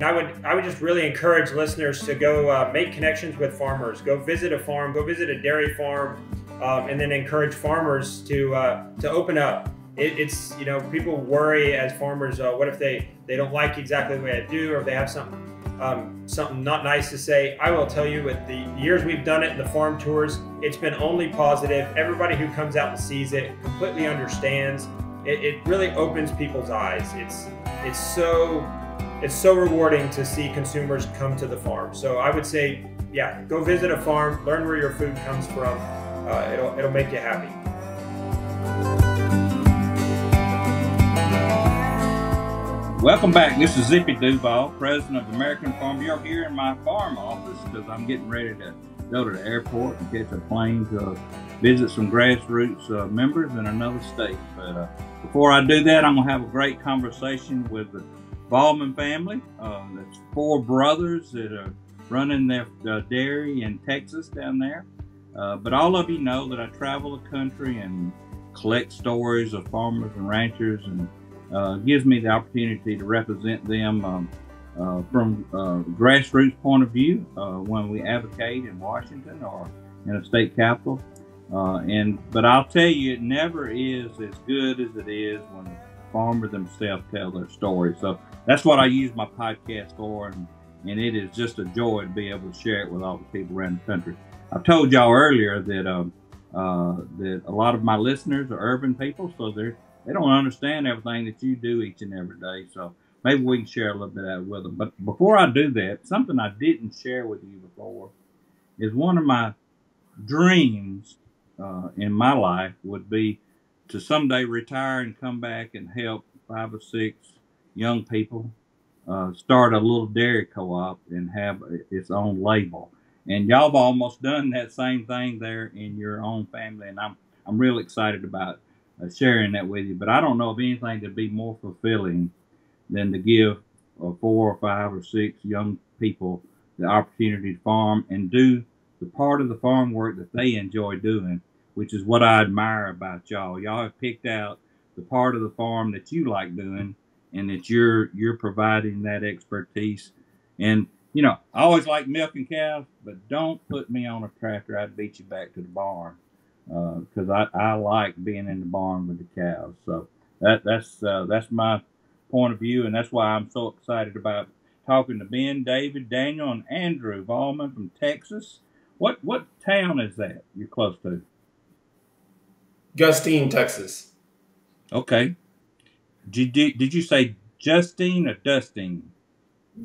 I would just really encourage listeners to go make connections with farmers. Go visit a farm. Go visit a dairy farm, and then encourage farmers to open up. It's people worry as farmers. What if they don't like exactly the way I do, or if they have something not nice to say? I will tell you, with the years we've done it in the farm tours, it's been only positive. Everybody who comes out and sees it completely understands. It really opens people's eyes. It's so rewarding to see consumers come to the farm. So I would say, yeah, go visit a farm, learn where your food comes from. It'll make you happy. Welcome back. This is Zippy Duvall, president of the American Farm Bureau, here in my farm office because I'm getting ready to go to the airport and catch a plane to visit some grassroots members in another state. But before I do that, I'm going to have a great conversation with the Volleman family. That's 4 brothers that are running their dairy in Texas down there. But all of you know that I travel the country and collect stories of farmers and ranchers, and gives me the opportunity to represent them from grassroots point of view when we advocate in Washington or in a state capital. But I'll tell you, it never is as good as it is when the farmers themselves tell their story. So that's what I use my podcast for, and it is just a joy to be able to share it with all the people around the country. I told y'all earlier that that a lot of my listeners are urban people, so they don't understand everything that you do each and every day. So maybe we can share a little bit of that with them. But before I do that, something I didn't share with you before is one of my dreams in my life would be to someday retire and come back and help 5 or 6 young people start a little dairy co-op and have its own label. And y'all have almost done that same thing there in your own family, and I'm really excited about sharing that with you. But I don't know of anything that'd be more fulfilling than to give 4 or 5 or 6 young people the opportunity to farm and do the part of the farm work that they enjoy doing, which is what I admire about y'all. Y'all have picked out the part of the farm that you like doing, and that you're providing that expertise. And I always like milking cows, but don't put me on a tractor. I'd beat you back to the barn because I like being in the barn with the cows. So that's my point of view, and that's why I'm so excited about talking to Ben, David, Daniel, and Andrew Volleman from Texas. What town is that you're close to? Gustine, Texas. Okay. Did you say Justine or Dustine?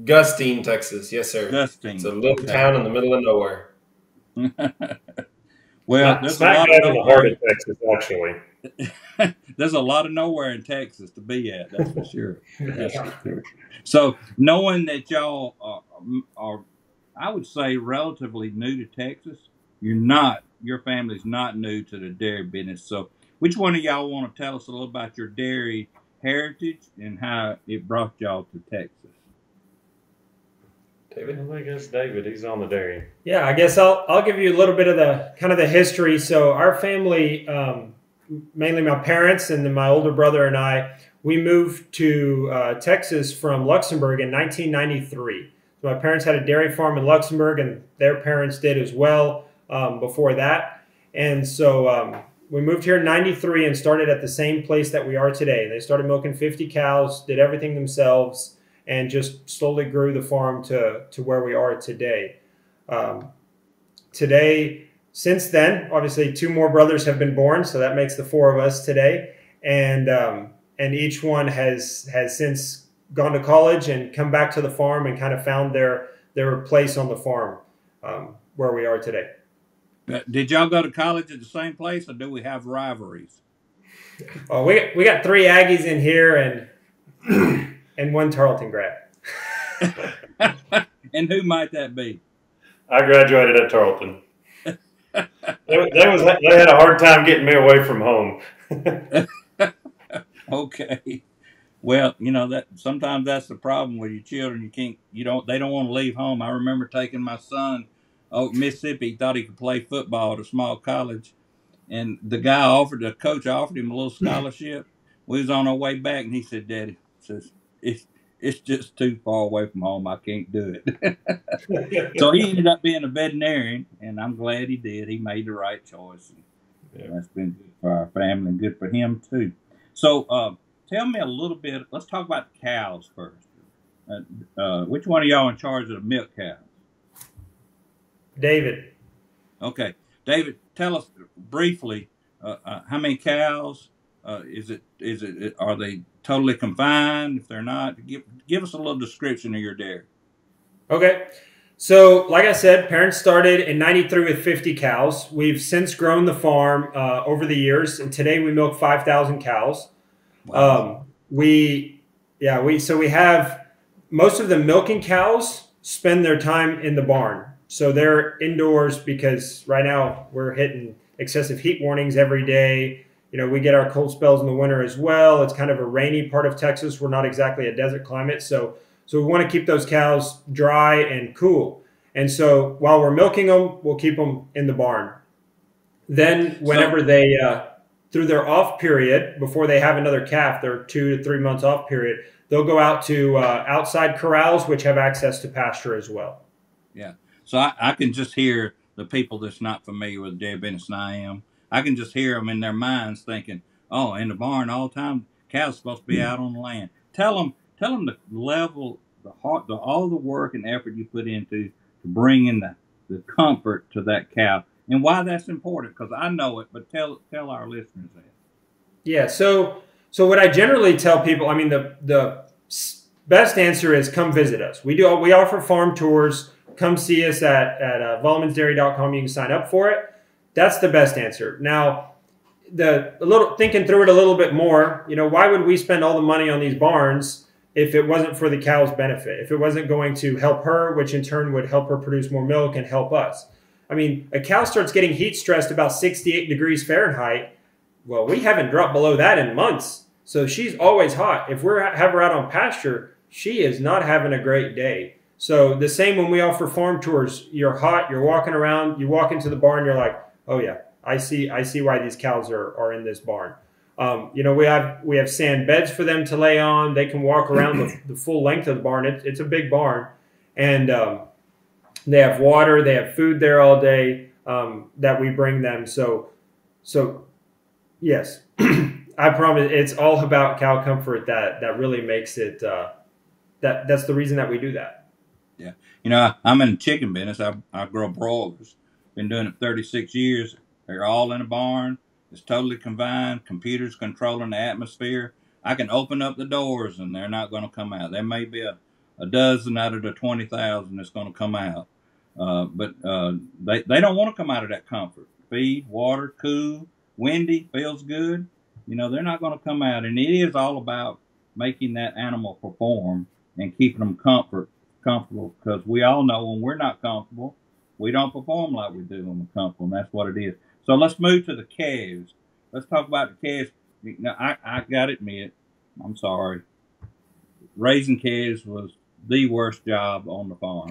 Gustine, Texas. Yes, sir. Gustine. It's a little town in the middle of nowhere. Well, there's a lot in the heart of Texas, actually. There's a lot of nowhere in Texas to be at. That's for sure. That's for sure. So knowing that y'all are, I would say, relatively new to Texas, your family's not new to the dairy business. So which one of y'all want to tell us a little about your dairy heritage and how it brought y'all to Texas? David? I think it's David. He's on the dairy. Yeah, I guess I'll give you a little bit of the history. So our family, mainly my parents and then my older brother and I, we moved to Texas from Luxembourg in 1993. So my parents had a dairy farm in Luxembourg, and their parents did as well before that. And so we moved here in 93 and started at the same place that we are today. They started milking 50 cows, did everything themselves, and just slowly grew the farm to where we are today. Today, since then, obviously 2 more brothers have been born, so that makes the 4 of us today. And each one has since gone to college and come back to the farm and kind of found their place on the farm where we are today. Did y'all go to college at the same place, or do we have rivalries? Oh, we got 3 Aggies in here and 1 Tarleton grad. And who might that be? I graduated at Tarleton. They had a hard time getting me away from home. Okay. Well, that sometimes that's the problem with your children. They don't want to leave home. I remember taking my son Mississippi. He thought he could play football at a small college, and the coach offered him a little scholarship. We was on our way back, and he said, "Daddy," says, it's just too far away from home. I can't do it. So he ended up being a veterinarian, and I'm glad he did. He made the right choice. And that's been good for our family and good for him too. So tell me a little bit. Let's talk about the cows first. Which one of y'all in charge of the milk cows? David. Okay, David, tell us briefly how many cows. Are they totally confined? If they're not, give us a little description of your dairy. Okay. So, like I said, parents started in '93 with 50 cows. We've since grown the farm over the years, and today we milk 5,000 cows. Wow. We have most of the milking cows spend their time in the barn. So they're indoors because right now we're hitting excessive heat warnings every day. You know, we get our cold spells in the winter as well. It's kind of a rainy part of Texas. We're not exactly a desert climate. So we want to keep those cows dry and cool. And so while we're milking them, we'll keep them in the barn. Then whenever they, through their off period, before they have another calf, their 2 to 3 months off period, they'll go out to outside corrals, which have access to pasture as well. Yeah. So I can just hear the people that's not familiar with dairy business and I am. I can just hear them in their minds thinking, oh, in the barn all the time, cows are supposed to be out on the land. Tell them the level, all the work and effort you put into to bring in the comfort to that cow and why that's important, because I know it, but tell our listeners that. Yeah. So what I generally tell people, I mean, the best answer is come visit us. We offer farm tours. Come see us at volemansdairy.com. You can sign up for it. That's the best answer. Now, thinking through it a little bit more, you know, why would we spend all the money on these barns if it wasn't for the cow's benefit? If it wasn't going to help her, which in turn would help her produce more milk and help us. I mean, a cow starts getting heat stressed about 68 degrees Fahrenheit. Well, we haven't dropped below that in months. So she's always hot. If we have her out on pasture, she is not having a great day. So the same when we offer farm tours, you're hot, you're walking around, you walk into the barn, you're like, oh yeah, I see why these cows are in this barn. You know, we have sand beds for them to lay on. They can walk around the full length of the barn. It's a big barn. And they have water, they have food there all day that we bring them. So yes, I promise it's all about cow comfort that really makes it, that's the reason that we do that. Yeah. You know, I'm in the chicken business. I grow broilers. Been doing it 36 years. They're all in a barn. It's totally confined. Computers controlling the atmosphere. I can open up the doors and they're not going to come out. There may be a dozen out of the 20,000 that's going to come out. But they don't want to come out of that comfort. Feed, water, cool, windy, feels good. You know, they're not going to come out. And it is all about making that animal perform and keeping them comfortable, because we all know when we're not comfortable, we don't perform like we do when we're comfortable, and that's what it is. So let's move to the calves. Let's talk about the calves. Now, I got to admit, I'm sorry, raising calves was the worst job on the farm,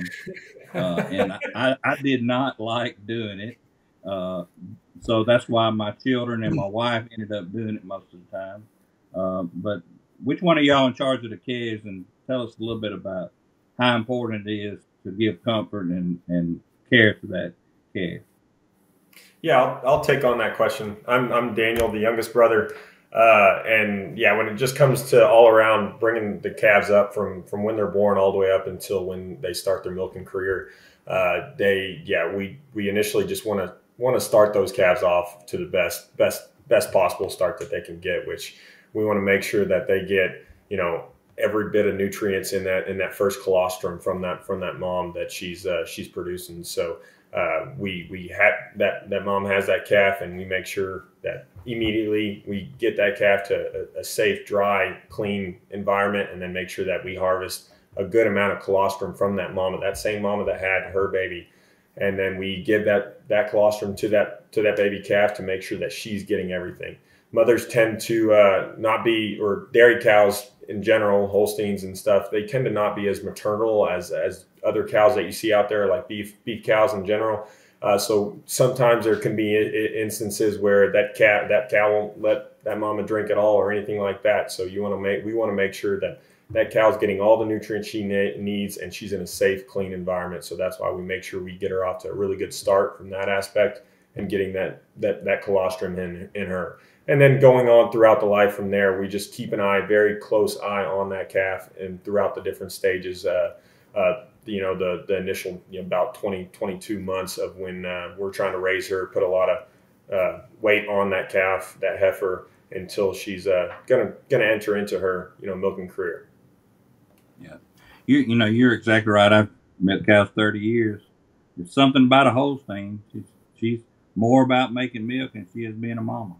and I did not like doing it. So that's why my children and my wife ended up doing it most of the time. But which one of y'all in charge of the calves, and tell us a little bit about how important it is to give comfort and care to that calf. Yeah, I'll take on that question. I'm Daniel, the youngest brother. And yeah, when it just comes to all around bringing the calves up from when they're born all the way up until when they start their milking career, we initially just want to start those calves off to the best possible start that they can get, which we want to make sure that they get, you know, every bit of nutrients in that first colostrum from that mom that she's producing. So we have that mom has that calf, and we make sure that immediately we get that calf to a safe, dry, clean environment, and then make sure that we harvest a good amount of colostrum from that mama, that same mama that had her baby, and then we give that colostrum to that baby calf to make sure that she's getting everything. Mothers tend to not be, or dairy cows in general, Holsteins and stuff, they tend to not be as maternal as other cows that you see out there, like beef cows in general. So sometimes there can be instances where that cow won't let that mama drink at all or anything like that. So we want to make sure that that cow's getting all the nutrients she needs, and she's in a safe, clean environment. So that's why we make sure we get her off to a really good start from that aspect and getting that colostrum in her. And then going on throughout the life from there, we just keep an very close eye on that calf and throughout the different stages. The initial about 22 months of when we're trying to raise her, put a lot of weight on that calf, that heifer, until she's gonna enter into her milking career. Yeah, you're exactly right. I've milked cows 30 years. It's something about a Holstein. She's more about making milk than she is being a mama.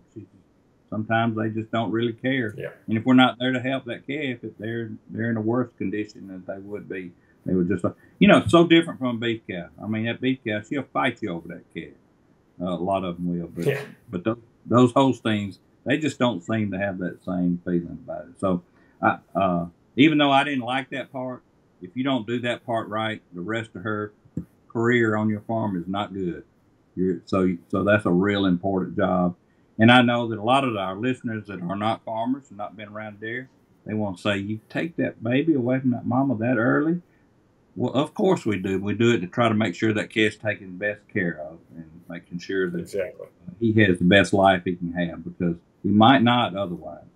Sometimes they just don't really care. Yeah. And if we're not there to help that calf, if they're in a worse condition than they would be, they would just, it's so different from a beef cow. I mean, that beef cow, she'll fight you over that calf. A lot of them will, but those Holsteins, they just don't seem to have that same feeling about it. So, even though I didn't like that part, if you don't do that part right, the rest of her career on your farm is not good. So that's a real important job. And I know that a lot of our listeners that are not farmers and not been around there, they want to say, you take that baby away from that mama that early? Well, of course we do. We do it to try to make sure that calf's taken best care of and making sure that he has the best life he can have, because he might not otherwise.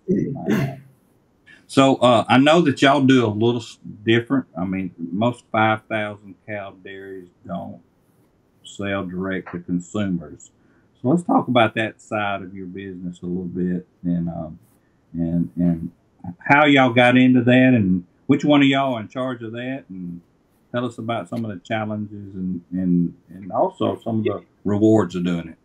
So I know that y'all do a little different. I mean, most 5,000 cow dairies don't sell direct to consumers. So let's talk about that side of your business a little bit, and how y'all got into that, and which one of y'all are in charge of that, and tell us about some of the challenges and also some of the rewards of doing it.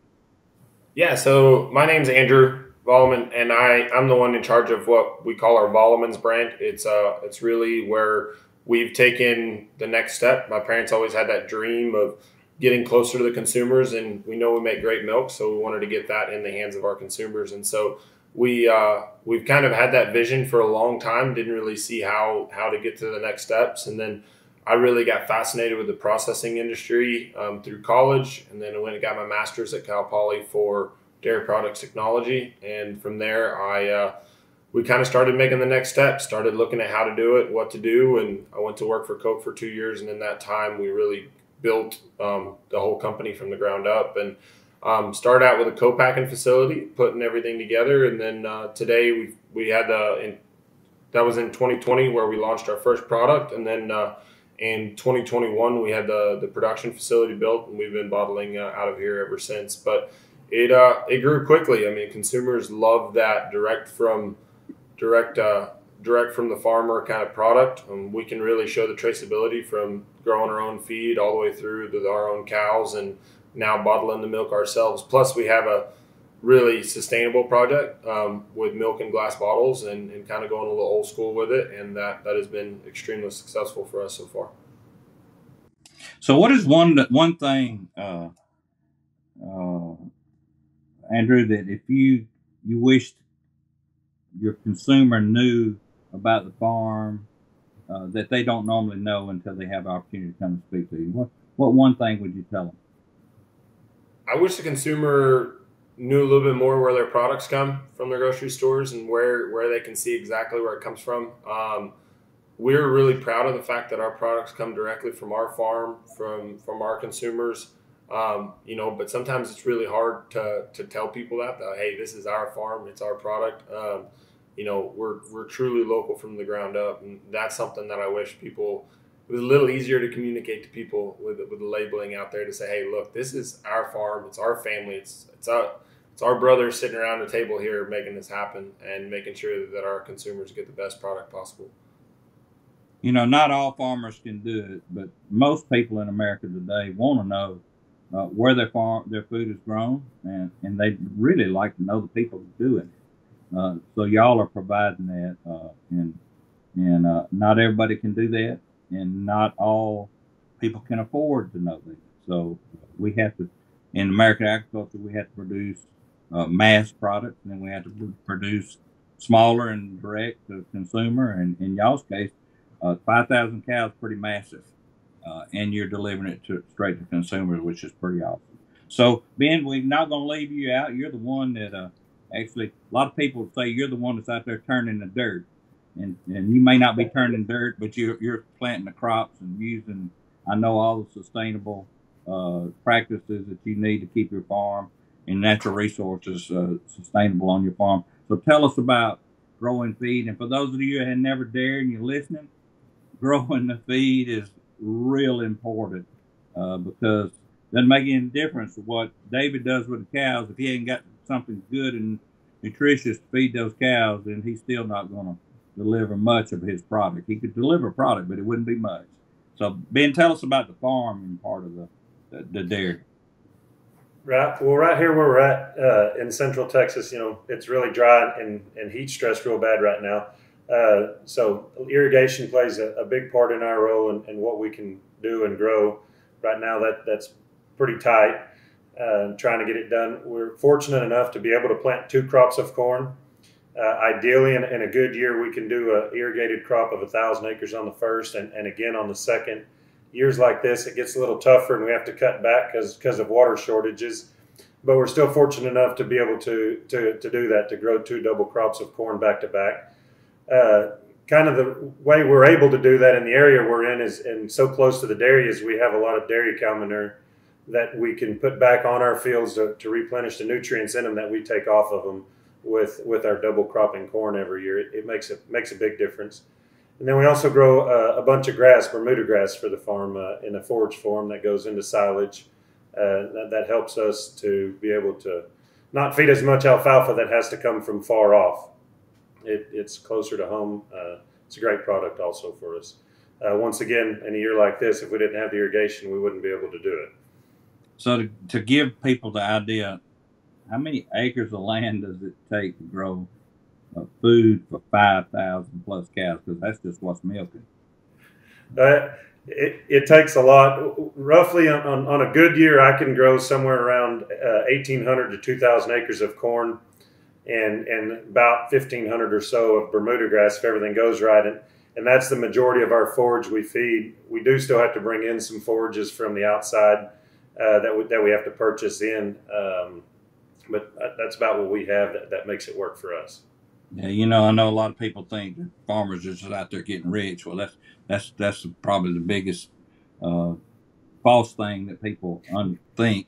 Yeah, so my name's Andrew Volleman, and I'm the one in charge of what we call our Volleman's brand. It's really where we've taken the next step. My parents always had that dream of getting closer to the consumers, and we know we make great milk, so we wanted to get that in the hands of our consumers. And so we've kind of had that vision for a long time, didn't really see how to get to the next steps. And then I really got fascinated with the processing industry through college, and then I went and got my master's at Cal Poly for dairy products technology. And from there, we kind of started making the next step, started looking at how to do it, what to do. And I went to work for Coke for 2 years. And in that time, we really built the whole company from the ground up, and started out with a co-packing facility, putting everything together. And then today we had that was in 2020 where we launched our first product. And then in 2021, we had the production facility built, and we've been bottling out of here ever since. But it grew quickly. I mean, consumers love that direct from the farmer kind of product. We can really show the traceability from growing our own feed all the way through to our own cows, and now bottling the milk ourselves. Plus, we have a really sustainable project with milk in glass bottles, and kind of going a little old school with it, and that has been extremely successful for us so far. So what is one thing, Andrew, that if you wished your consumer knew about the farm that they don't normally know until they have the opportunity to come and speak to you? What one thing would you tell them? I wish the consumer knew a little bit more where their products come from their grocery stores, and where they can see exactly where it comes from. We're really proud of the fact that our products come directly from our farm, from our consumers. But sometimes it's really hard to tell people that hey, this is our farm, it's our product. We're truly local from the ground up, and that's something that I wish people, it was a little easier to communicate to people with the labeling out there, to say, hey, look, this is our farm, it's our family, it's our brothers sitting around the table here making this happen, and making sure that our consumers get the best product possible. Not all farmers can do it, but most people in America today want to know where their food is grown, and they really like to know the people doing it. So y'all are providing that, and not everybody can do that, and not all people can afford to know that. So we have to, in American agriculture, we have to produce mass products, and then we have to produce smaller and direct to consumer. And in y'all's case, 5,000 cows is pretty massive, and you're delivering it straight to consumers, which is pretty awesome. So, Ben, we're not going to leave you out. You're the one that actually, a lot of people say you're the one that's out there turning the dirt. and you may not be turning dirt, but you're planting the crops and using, I know, all the sustainable practices that you need to keep your farm and natural resources sustainable on your farm. So tell us about growing feed. And for those of you who have never dared and you're listening, growing the feed is real important because it doesn't make any difference what David does with the cows. If he ain't got something good and nutritious to feed those cows, then he's still not going to deliver much of his product. He could deliver a product, but it wouldn't be much. So, Ben, tell us about the farming part of the dairy. Right. Well, right here where we're at in Central Texas, it's really dry and heat stress real bad right now. So irrigation plays a big part in our role and what we can do and grow. Right now, that's pretty tight. Trying to get it done. We're fortunate enough to be able to plant 2 crops of corn. Ideally, in a good year, we can do an irrigated crop of 1,000 acres on the first and again on the second. Years like this, it gets a little tougher and we have to cut back because of water shortages. But we're still fortunate enough to be able to do that, to grow 2 double crops of corn back to back. Kind of the way we're able to do that in the area we're in is, and so close to the dairy, is we have a lot of dairy cow manure that we can put back on our fields to replenish the nutrients in them that we take off of them with our double cropping corn every year. It makes a big difference. And then we also grow a bunch of grass, Bermuda grass, for the farm in a forage form that goes into silage. That helps us to be able to not feed as much alfalfa that has to come from far off. It's closer to home. It's a great product also for us. Once again, in a year like this, if we didn't have the irrigation, we wouldn't be able to do it. So to give people the idea, how many acres of land does it take to grow food for 5,000 plus cows? Because that's just what's milking. It takes a lot. Roughly on a good year, I can grow somewhere around 1,800 to 2,000 acres of corn and about 1,500 or so of Bermuda grass if everything goes right. And that's the majority of our forage we feed. We do still have to bring in some forages from the outside that we have to purchase in. But that's about what we have that makes it work for us. Yeah, I know a lot of people think that farmers are just out there getting rich. Well, that's probably the biggest false thing that people think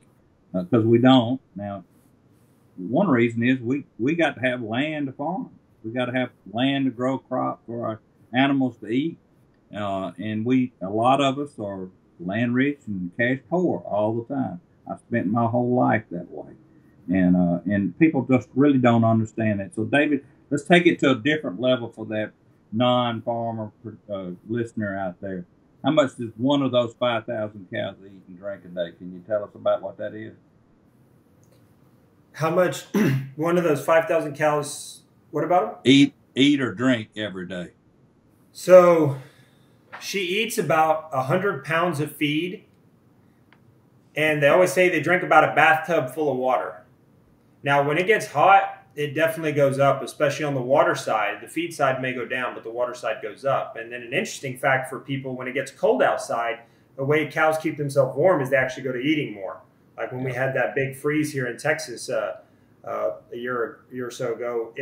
because we don't. Now, one reason is we got to have land to farm. We got to have land to grow crop for our animals to eat, and a lot of us are land rich and cash poor all the time. I spent my whole life that way, and people just really don't understand that. So, David, let's take it to a different level for that non-farmer listener out there. How much does one of those 5,000 cows eat and drink a day? Can you tell us about what that is? How much one of those 5,000 cows, what about them? Eat or drink every day. So she eats about 100 pounds of feed, and they always say they drink about a bathtub full of water. Now, when it gets hot, it definitely goes up, especially on the water side. The feed side may go down, but the water side goes up. And then an interesting fact for people, when it gets cold outside, the way cows keep themselves warm is they actually go to eating more. Like when we had that big freeze here in Texas a year or so ago,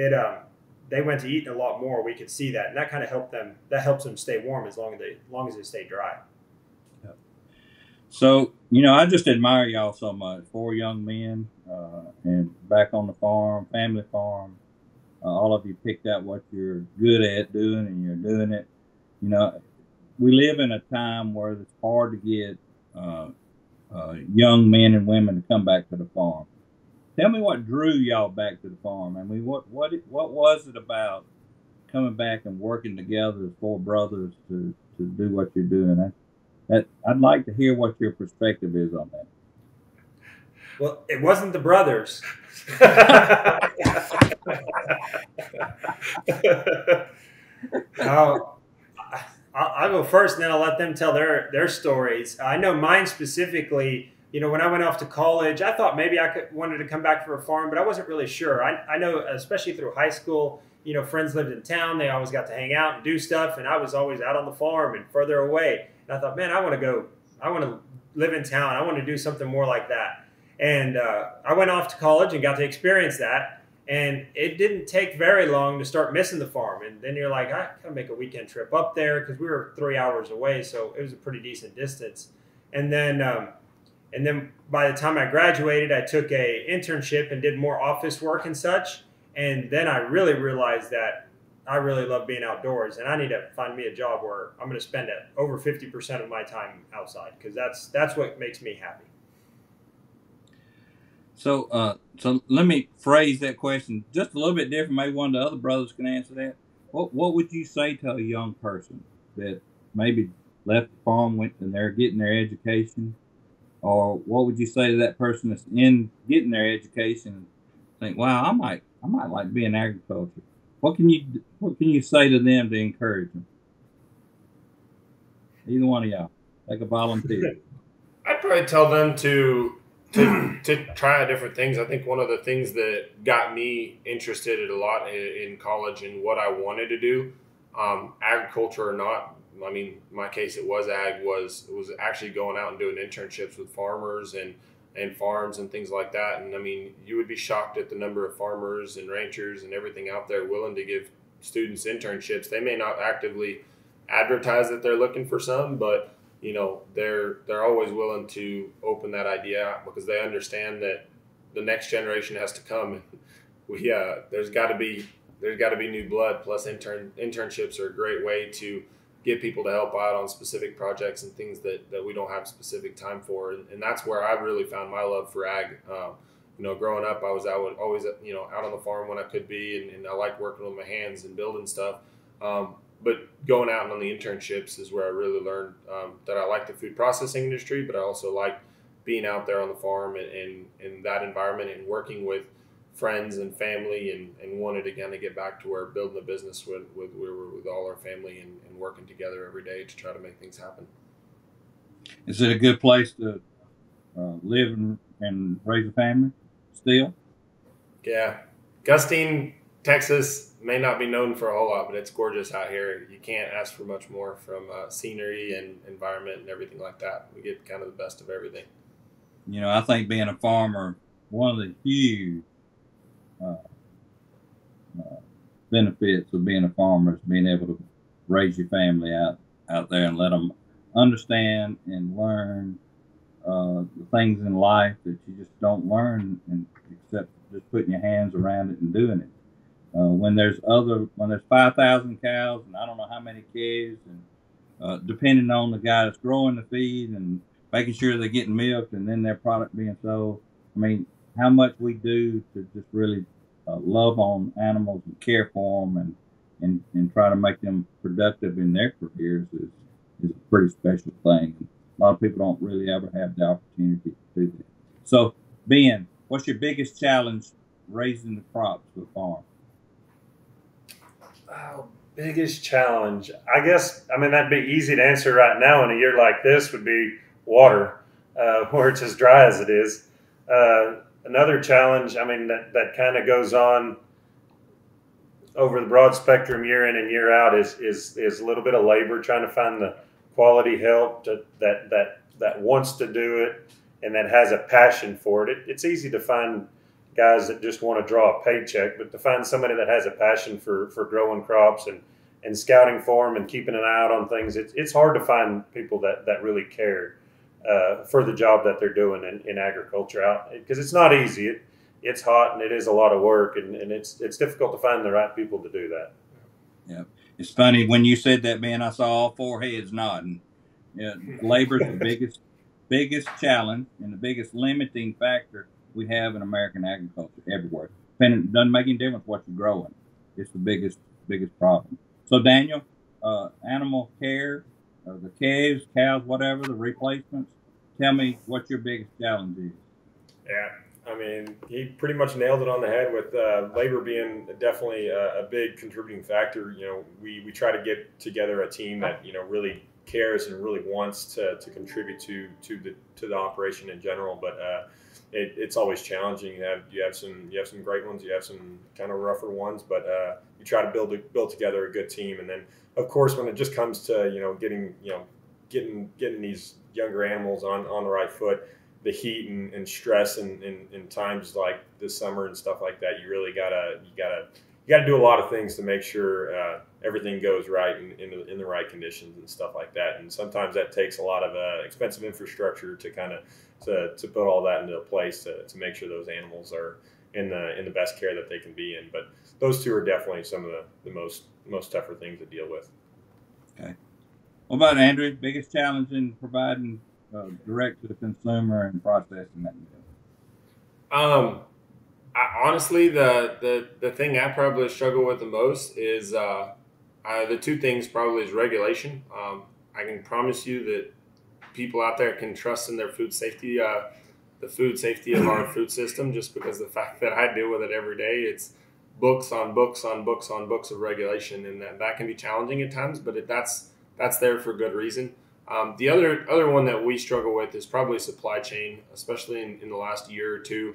they went to eat a lot more. We could see that, and that kind of helped them. That helps them stay warm as long as they stay dry. Yep. So I just admire y'all so much. 4 young men, and back on the farm, family farm. All of you picked out what you're good at doing, and you're doing it. We live in a time where it's hard to get young men and women to come back to the farm. Tell me what drew y'all back to the farm. I mean, what was it about coming back and working together as 4 brothers to do what you're doing? I'd like to hear what your perspective is on that. Well, it wasn't the brothers. I'll go first, and then I'll let them tell their stories. I know mine specifically. When I went off to college, I thought maybe I wanted to come back for a farm, but I wasn't really sure. I know, especially through high school, friends lived in town. They always got to hang out and do stuff, and I was always out on the farm and further away. And I thought, man, I want to live in town. I want to do something more like that. And I went off to college and got to experience that. And it didn't take very long to start missing the farm. And then you're like, I gotta make a weekend trip up there because we were 3 hours away, so it was a pretty decent distance. And then by the time I graduated, I took a internship and did more office work and such. And then I really realized that I really love being outdoors, and I need to find me a job where I'm going to spend over 50% of my time outside, because that's what makes me happy. So let me phrase that question just a little bit different. Maybe one of the other brothers can answer that. What would you say to a young person that maybe left the farm, went and they're getting their education, or what would you say to that person that's in getting their education and think, wow, I might like being agriculture? What can you say to them to encourage them? Either one of y'all, take a volunteer. I'd probably tell them to try different things. I think one of the things that got me interested a lot in college and what I wanted to do, agriculture or not, I mean, in my case, it was ag, was actually going out and doing internships with farmers and farms and things like that. And I mean, you would be shocked at the number of farmers and ranchers and everything out there willing to give students internships. They may not actively advertise that they're looking for some, but you know, they're always willing to open that idea out because they understand that the next generation has to come. There's got to be new blood. Plus, internships are a great way to get people to help out on specific projects and things that we don't have specific time for. And that's where I really found my love for ag. You know, growing up, I was always out on the farm when I could be, and I liked working with my hands and building stuff. But going out and on the internships is where I really learned that I like the food processing industry, but I also like being out there on the farm and in that environment and working with friends and family, and wanted to kind of get back to where building a business with all our family and working together every day to try to make things happen. Is it a good place to live and raise a family still? Yeah. Gustine, Texas may not be known for a whole lot, but it's gorgeous out here. You can't ask for much more from scenery and environment and everything like that. We get kind of the best of everything. You know, I think being a farmer, one of the huge benefits of being a farmer is being able to raise your family out there and let them understand and learn the things in life that you just don't learn except just putting your hands around it and doing it. When there's 5,000 cows and I don't know how many calves, and depending on the guy that's growing the feed and making sure they're getting milked and then their product being sold, I mean, how much we do to just really love on animals and care for them and try to make them productive in their careers is a pretty special thing. A lot of people don't really ever have the opportunity to do that. So, Ben, what's your biggest challenge raising the crops for the farm? Oh, biggest challenge, I guess, I mean, that'd be easy to answer right now in a year like this would be water, where it's as dry as it is. Another challenge, I mean, that kind of goes on over the broad spectrum year in and year out is a little bit of labor, trying to find the quality help that wants to do it and that has a passion for it. It's easy to find guys that just want to draw a paycheck, but to find somebody that has a passion for growing crops and scouting for them and keeping an eye out on things, it's hard to find people that really care for the job that they're doing in agriculture out, because it's not easy. It's hot and it is a lot of work, and it's difficult to find the right people to do that. Yeah, it's funny when you said that, man. I saw all four heads nodding. Yeah, labor's the biggest challenge and the biggest limiting factor we have in American agriculture everywhere. It doesn't make any difference what you're growing. It's the biggest problem. So Daniel, animal care, the calves, cows, whatever, the replacements. Tell me what your biggest challenge is. Yeah, I mean, he pretty much nailed it on the head with labor being definitely a big contributing factor. You know, we try to get together a team that, you know, really cares and really wants to contribute to the operation in general, but it's always challenging. You have some great ones, you have some kind of rougher ones, but you try to build together a good team. And then, of course, when it just comes to getting these younger animals on the right foot, the heat and stress and in times like this summer and stuff like that, you gotta do a lot of things to make sure everything goes right in the right conditions and stuff like that. And sometimes that takes a lot of expensive infrastructure to kind of to put all that into place to make sure those animals are in the best care that they can be in. But those two are definitely some of the most tougher things to deal with. Okay. What about Andrew? Biggest challenge in providing direct to the consumer and processing that meal? Honestly, the thing I probably struggle with the most is the two things probably is regulation. I can promise you that people out there can trust in their food safety, the food safety of our food system, just because of the fact that I deal with it every day. It's books on books on books on books of regulation, and that can be challenging at times, but that's there for good reason. The other one that we struggle with is probably supply chain, especially in the last year or two.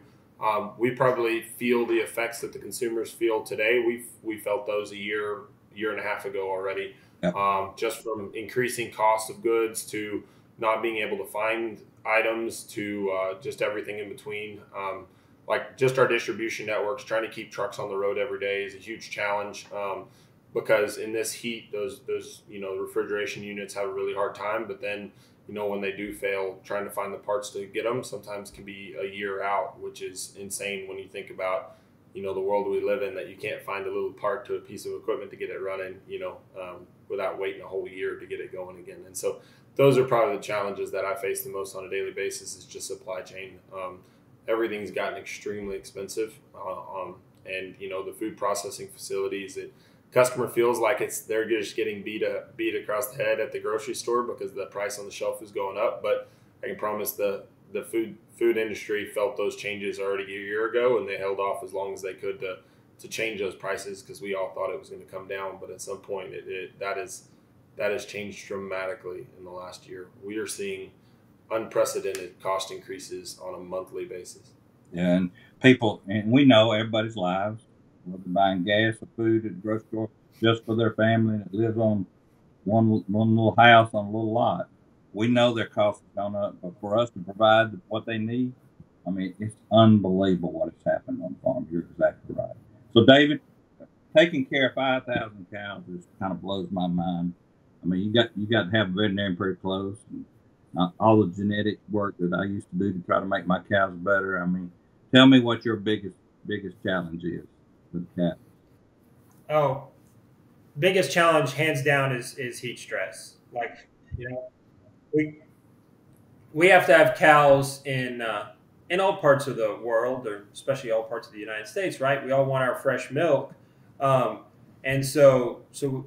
We probably feel the effects that the consumers feel today. We felt those a year and a half ago already. Yep. Just from increasing cost of goods to not being able to find items to just everything in between. Like just our distribution networks, trying to keep trucks on the road every day is a huge challenge. Because in this heat, those refrigeration units have a really hard time. But then, when they do fail, trying to find the parts to get them sometimes can be a year out, which is insane when you think about, the world we live in, that you can't find a little part to a piece of equipment to get it running, without waiting a whole year to get it going again. And so those are probably the challenges that I face the most on a daily basis is just supply chain. Everything's gotten extremely expensive. And, the food processing facilities, customer feels like they're just getting beat across the head at the grocery store because the price on the shelf is going up. But I can promise the food industry felt those changes already a year ago, and they held off as long as they could to change those prices because we all thought it was going to come down. But at some point, that has changed dramatically in the last year. We are seeing unprecedented cost increases on a monthly basis. Yeah, and we know everybody's lives. Whether buying gas or food at the grocery store just for their family that lives on one little house on a little lot. We know their costs have gone up, but for us to provide what they need, I mean, it's unbelievable what has happened on the farm. You're exactly right. So, David, taking care of 5,000 cows just kind of blows my mind. I mean, you got to have a veterinarian pretty close. And all the genetic work that I used to do to try to make my cows better. I mean, tell me what your biggest challenge is with the cat. Oh, biggest challenge, hands down, is heat stress. Like, we have to have cows in all parts of the world, or especially all parts of the United States, right? We all want our fresh milk, and so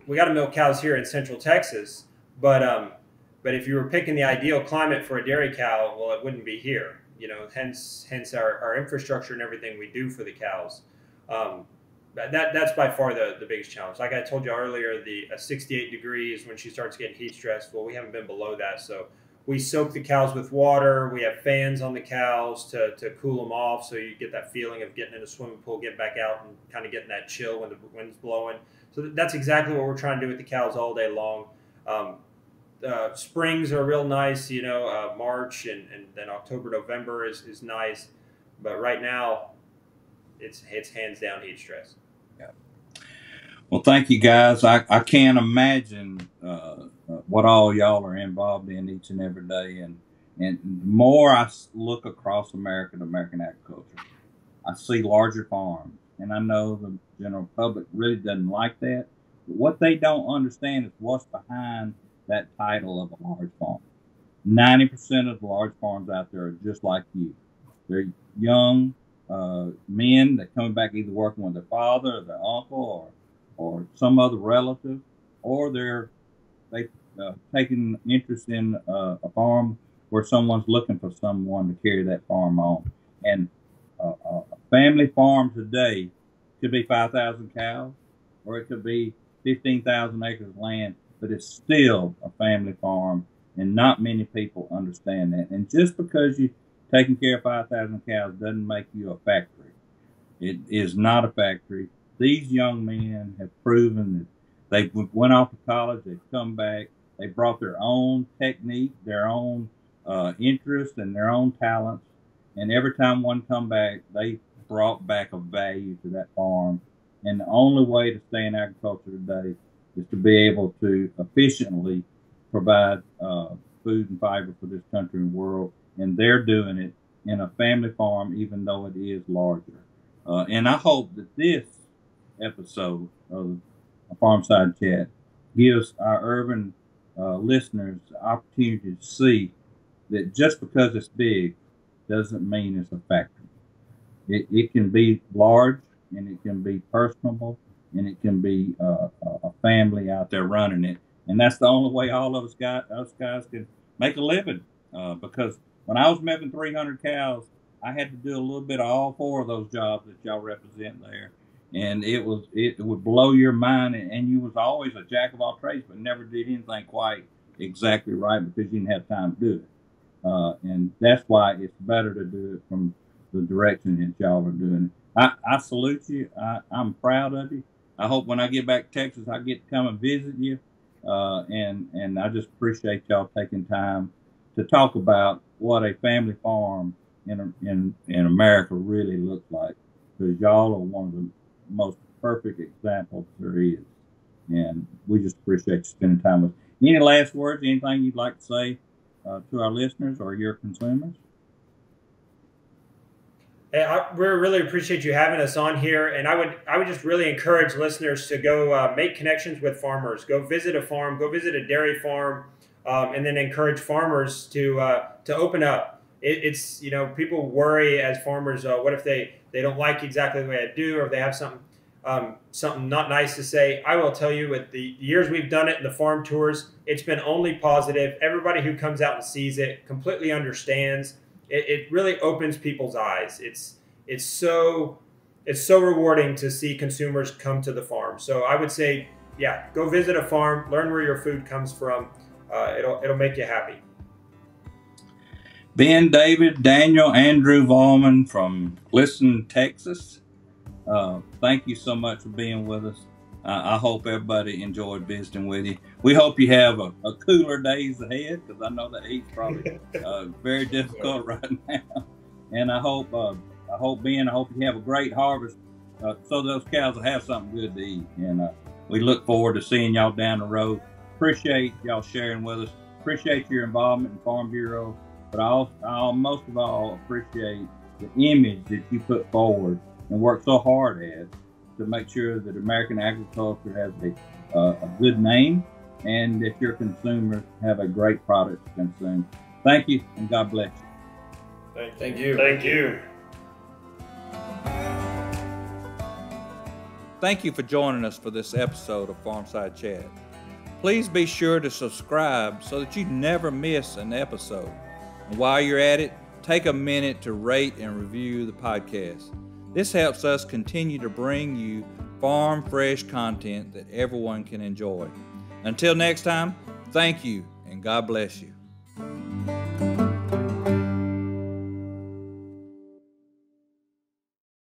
we got to milk cows here in Central Texas. But if you were picking the ideal climate for a dairy cow, well, it wouldn't be here. Hence our infrastructure and everything we do for the cows. That's by far the biggest challenge. Like I told you earlier, 68 degrees when she starts getting heat stress. Well, we haven't been below that, so we soak the cows with water. We have fans on the cows to cool them off, so you get that feeling of getting in a swimming pool, get back out, and kind of getting that chill when the wind's blowing. So that's exactly what we're trying to do with the cows all day long. Springs are real nice, March and then October, November is nice, but right now it's hands down heat stress. Yeah. Well, thank you guys. I can't imagine what all y'all are involved in each and every day, and the more I look across America to American agriculture, I see larger farms, and I know the general public really doesn't like that. But what they don't understand is what's behind that title of a large farm. 90% of the large farms out there are just like you. They're young men that come back either working with their father or their uncle or some other relative, or they've taken interest in a farm where someone's looking for someone to carry that farm on. And a family farm today could be 5,000 cows, or it could be 15,000 acres of land, but it's still a family farm, and not many people understand that. And just because you're taking care of 5,000 cows doesn't make you a factory. It is not a factory. These young men have proven that they went off to college, they've come back, they brought their own technique, their own interest and their own talents. And every time one come back, they brought back a value to that farm. And the only way to stay in agriculture today is to be able to efficiently provide food and fiber for this country and world. And they're doing it in a family farm, even though it is larger. And I hope that this episode of Farmside Chat gives our urban listeners the opportunity to see that just because it's big doesn't mean it's a factory. It can be large, and it can be personable, and it can be a family out there running it. And that's the only way all of us guys can make a living. Because when I was milking 300 cows, I had to do a little bit of all four of those jobs that y'all represent there. And it would blow your mind. And you was always a jack of all trades, but never did anything quite exactly right because you didn't have time to do it. And that's why it's better to do it from the direction that y'all are doing it. I salute you. I'm proud of you. I hope when I get back to Texas, I get to come and visit you. And I just appreciate y'all taking time to talk about what a family farm in America really looks like. Because y'all are one of the most perfect examples there is. And we just appreciate you spending time with us. Any last words, anything you'd like to say to our listeners or your consumers? Hey, we really appreciate you having us on here, and I would just really encourage listeners to go make connections with farmers. Go visit a farm, go visit a dairy farm, and then encourage farmers to open up. It's people worry as farmers, what if they don't like exactly the way I do, or if they have something not nice to say. I will tell you, with the years we've done it in the farm tours, it's been only positive. Everybody who comes out and sees it completely understands. It really opens people's eyes. It's so rewarding to see consumers come to the farm. So I would say, yeah, go visit a farm, learn where your food comes from. It'll make you happy. Ben, David, Daniel, Andrew Volleman from Liston, Texas. Thank you so much for being with us. I hope everybody enjoyed visiting with you. We hope you have a cooler days ahead, because I know the heat's probably very difficult right now. And I hope Ben, you have a great harvest, so those cows will have something good to eat. And we look forward to seeing y'all down the road. Appreciate y'all sharing with us. Appreciate your involvement in Farm Bureau, but I most of all appreciate the image that you put forward and work so hard at, to make sure that American agriculture has a good name and that your consumers have a great product to consume. Thank you, and God bless you. Thank you. Thank you. Thank you for joining us for this episode of Farmside Chat. Please be sure to subscribe so that you never miss an episode. And while you're at it, take a minute to rate and review the podcast. This helps us continue to bring you farm fresh content that everyone can enjoy. Until next time, thank you and God bless you.